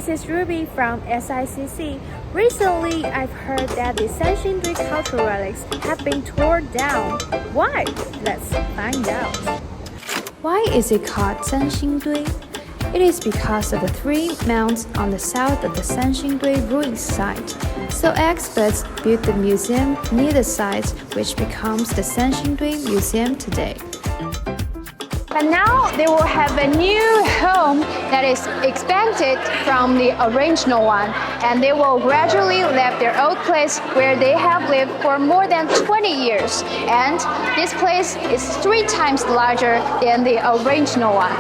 this is Ruby from SICC. Recently, I've heard that the Sanxingdui cultural relics have been torn down. Why? Let's find out. Why is it called Sanxingdui? It is because of the three mounds on the south of the Sanxingdui ruins site. So experts built the museum near the site, which becomes the Sanxingdui Museum today. But now they will have a new home that is expanded from the original one, and they will gradually leave their old place where they have lived for more than 20 years. And this place is 3 times larger than the original one.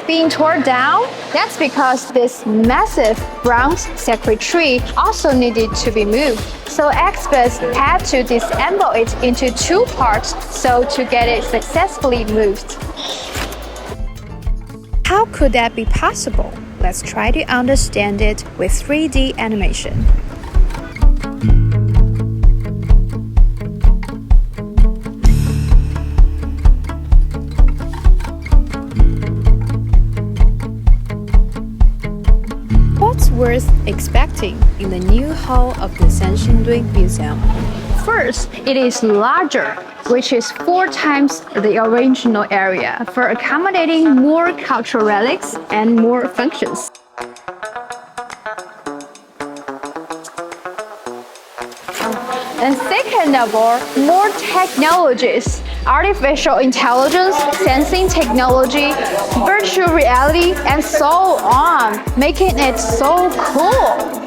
Being torn down, that's because this massive bronze sacred tree also needed to be moved. So experts had to disassemble it into 2 parts so to get it successfully moved. How could that be possible? Let's try to understand it with 3D animation. What's worth expecting in the new hall of the Sanxingdui Museum? First, it is larger, which is 4 times the original area for accommodating more cultural relics and more functions. And second of all, more technologies, artificial intelligence, sensing technology, virtual reality, and so on, making it so cool.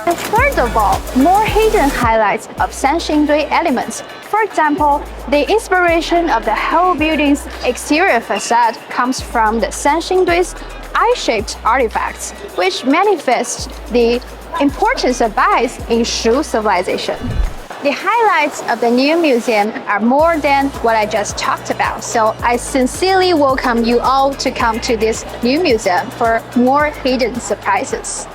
And third of all, more hidden highlights of Sanxingdui elements. For example, the inspiration of the whole building's exterior facade comes from the Sanxingdui's eye-shaped artifacts, which manifest the importance of eyes in Qiu civilization. The highlights of the new museum are more than what I just talked about, so I sincerely welcome you all to come to this new museum for more hidden surprises.